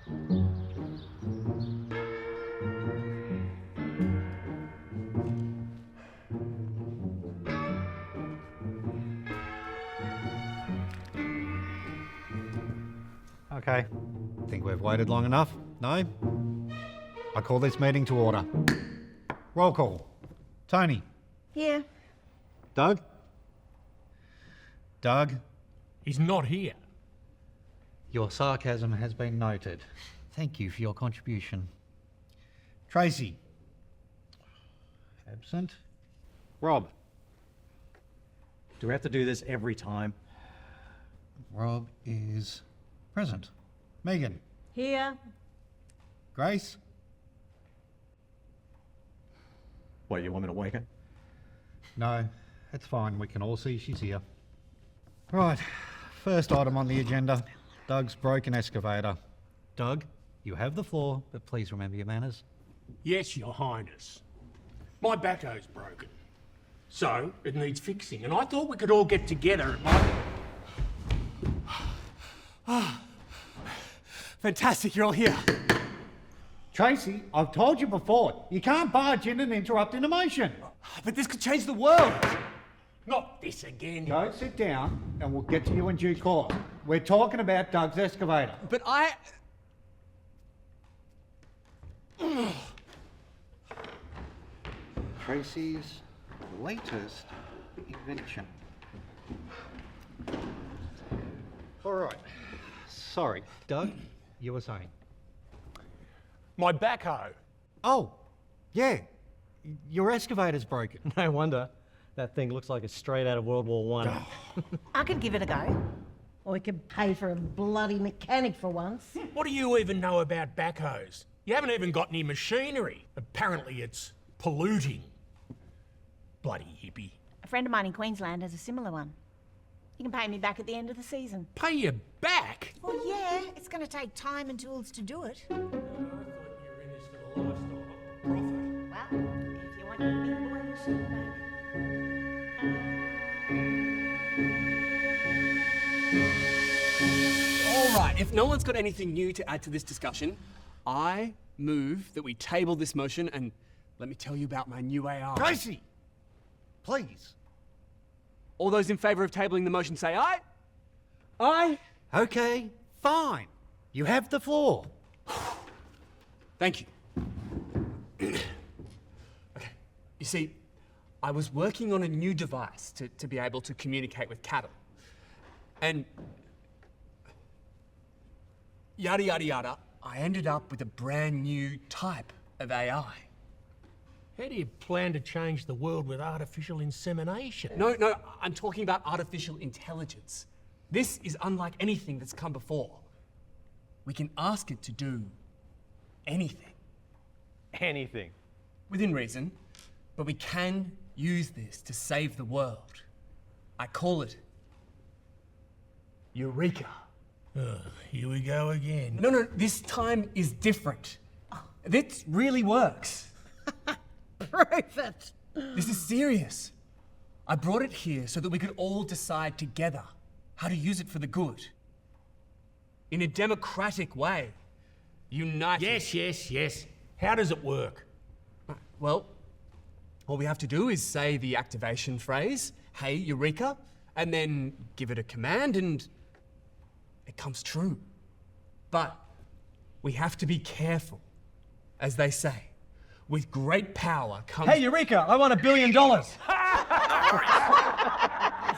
Okay, think we've waited long enough? No? I call this meeting to order. Roll call. Tony. Here. Doug? Doug? He's not here. Your sarcasm has been noted. Thank you for your contribution. Tracy? Absent. Rob? Do we have to do this every time? Rob is present. Megan? Here. Grace? What, you want me to wake her? No, it's fine. We can all see she's here. Right, first item on the agenda, Doug's broken excavator. Doug, you have the floor, but please remember your manners. Yes, Your Highness. My backhoe's broken. So, it needs fixing, and I thought we could all get together at my... Fantastic, you're all here. Tracy, I've told you before, you can't barge in and interrupt an emotion. But this could change the world. Not this again. Go sit down and we'll get to you in due course. We're talking about Doug's excavator. But I... Tracy's latest invention. All right. Sorry, Doug, you were saying? My backhoe. Oh, yeah. Your excavator's broken. No wonder. That thing looks like it's straight out of World War I. I could give it a go. Or we could pay for a bloody mechanic for once. What do you even know about backhoes? You haven't even got any machinery. Apparently it's polluting. Bloody hippie. A friend of mine in Queensland has a similar one. You can pay me back at the end of the season. Pay you back? Well, yeah, it's going to take time and tools to do it. I thought you were in this for the lifestyle, not the profit. Well, if you want your big boy machine back. All right, if no one's got anything new to add to this discussion, I move that we table this motion and let me tell you about my new AI. Tracy! Please. All those in favour of tabling the motion say aye. Aye. Okay, fine. You have the floor. Thank you. Okay, you see, I was working on a new device to be able to communicate with cattle. And yada, yada, yada, I ended up with a brand new type of AI. How do you plan to change the world with artificial insemination? No, I'm talking about artificial intelligence. This is unlike anything that's come before. We can ask it to do anything. Anything. Within reason, but we can use this to save the world. I call it Eureka. Here we go again. No, this time is different. This really works. Prove it. This is serious. I brought it here so that we could all decide together how to use it for the good. In a democratic way. United. Yes. How does it work? Well, all we have to do is say the activation phrase, hey, Eureka, and then give it a command and it comes true. But we have to be careful, as they say. With great power comes... Hey, Eureka, I want $1 billion. This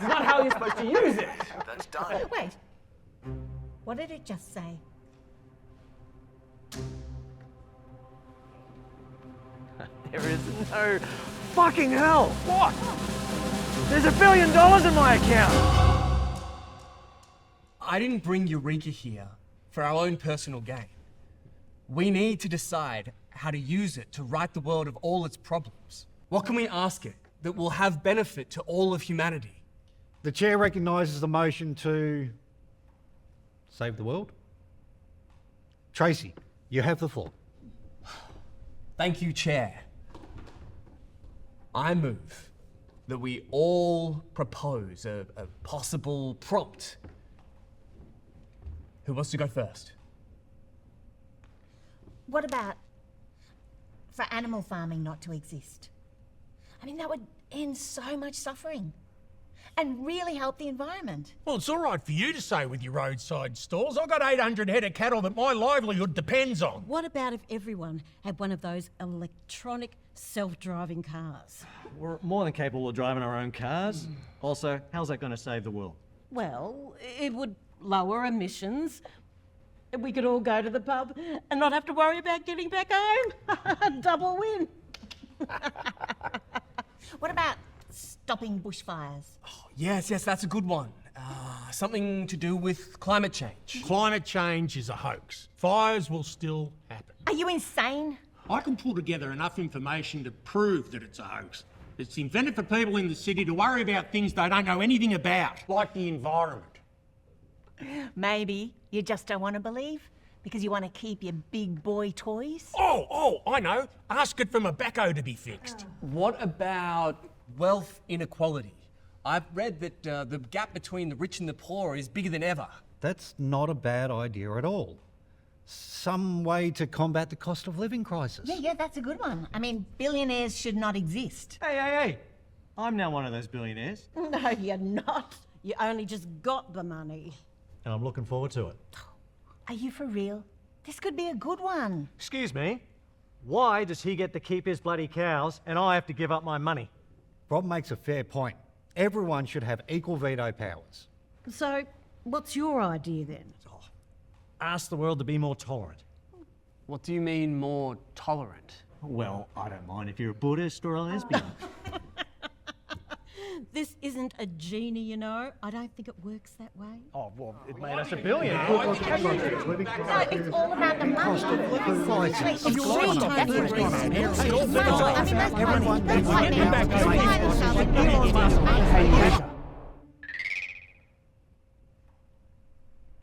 is not how you're supposed to use it. That's done. Wait. What did it just say? There is no fucking hell. What? There's $1 billion in my account. I didn't bring Eureka here for our own personal gain. We need to decide how to use it to right the world of all its problems. What can we ask it that will have benefit to all of humanity? The chair recognises the motion to save the world. Tracy, you have the floor. Thank you, Chair. I move that we all propose a possible prompt. Who wants to go first? What about for animal farming not to exist? I mean, that would end so much suffering and really help the environment. Well, it's all right for you to say with your roadside stalls. I've got 800 head of cattle that my livelihood depends on. What about if everyone had one of those electronic self-driving cars? We're more than capable of driving our own cars. Also, how's that going to save the world? Well, it would lower emissions. We could all go to the pub and not have to worry about getting back home. Double win. What about stopping bushfires? Yes, that's a good one. Something to do with climate change. Climate change is a hoax. Fires will still happen. Are you insane? I can pull together enough information to prove that it's a hoax. It's invented for people in the city to worry about things they don't know anything about, like the environment. Maybe you just don't want to believe because you want to keep your big boy toys. Oh, I know. Ask it from a backhoe to be fixed. What about wealth inequality? I've read that the gap between the rich and the poor is bigger than ever. That's not a bad idea at all. Some way to combat the cost of living crisis. Yeah, that's a good one. I mean, billionaires should not exist. Hey. I'm now one of those billionaires. No, you're not. You only just got the money. And I'm looking forward to it. Are you for real? This could be a good one. Excuse me? Why does he get to keep his bloody cows and I have to give up my money? Rob makes a fair point. Everyone should have equal veto powers. So, what's your idea then? Ask the world to be more tolerant. What do you mean more tolerant? Well, I don't mind if you're a Buddhist or a lesbian. This isn't a genie, you know. I don't think it works that way. Oh, well, it made us a billionaire. No, it's all about the money. Crisis. It's greed. That's what it is. I mean, that's Everyone that's needs what to it know is. that That's what it is.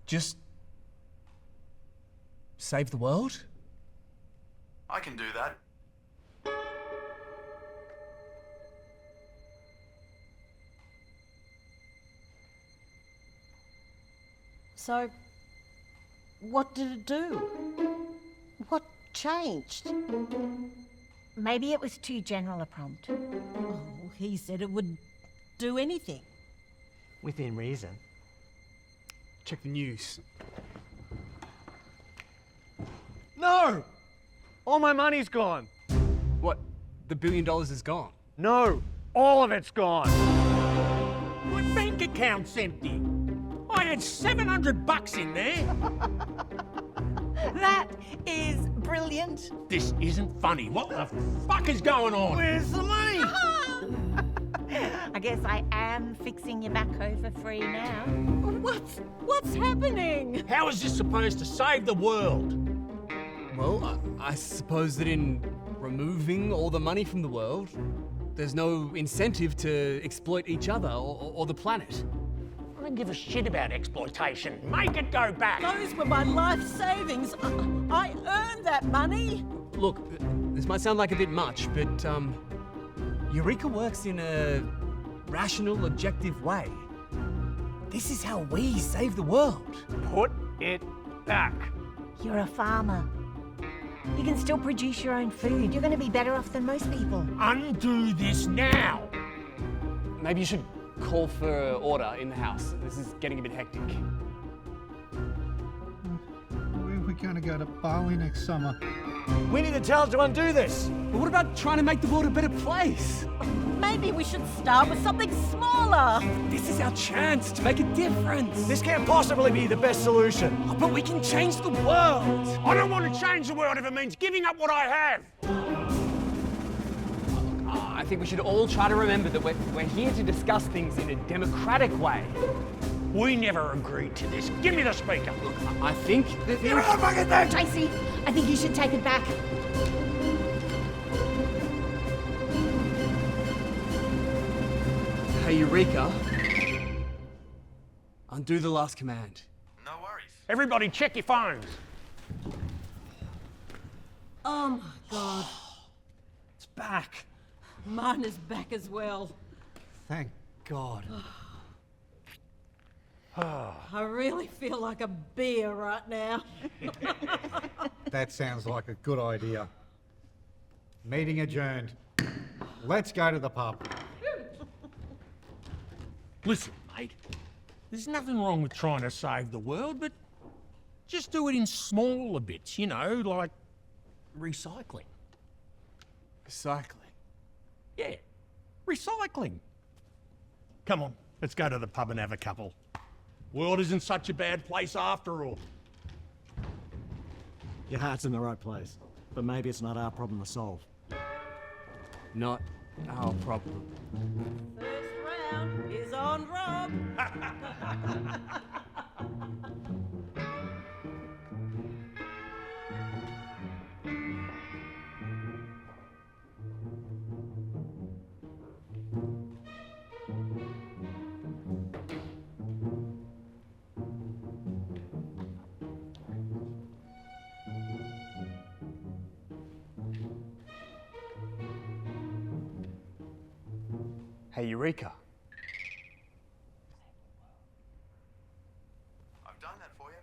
Just save the world? I can do that. So, what did it do? What changed? Maybe it was too general a prompt. Oh, he said it would do anything. Within reason. Check the news. No! All my money's gone. What? The $1 billion is gone? No! All of it's gone! My bank account's empty. I had $700 in there. That is brilliant. This isn't funny. What the fuck is going on? Where's the money? I guess I am fixing your backhoe for free now. What's happening? How is this supposed to save the world? Well, I suppose that in removing all the money from the world, there's no incentive to exploit each other or the planet. I don't give a shit about exploitation. Make it go back. Those were my life savings. I earned that money. Look, this might sound like a bit much, but Eureka works in a rational, objective way. This is how we save the world. Put it back. You're a farmer. You can still produce your own food. You're going to be better off than most people. Undo this now. Maybe you should call for order in the house. This is getting a bit hectic. Where are we going to go to Bali next summer? We need a talent to undo this. But what about trying to make the world a better place? Maybe we should start with something smaller. This is our chance to make a difference. This can't possibly be the best solution. Oh, but we can change the world. I don't want to change the world if it means giving up what I have. I think we should all try to remember that we're here to discuss things in a democratic way. We never agreed to this. Give me the speaker. Look, I think that Tracy, I think you should take it back. Hey, Eureka. Undo the last command. No worries. Everybody check your phones. Oh my God. It's back. Mine is back as well. Thank God. I really feel like a beer right now. That sounds like a good idea. Meeting adjourned. Let's go to the pub. Listen, mate, there's nothing wrong with trying to save the world, but just do it in smaller bits, you know, like recycling. Recycling. Yeah, recycling. Come on, let's go to the pub and have a couple. World isn't such a bad place after all. Your heart's in the right place, but maybe it's not our problem to solve. Not our problem. First round is on Rob. Hey, Eureka. I've done that for you.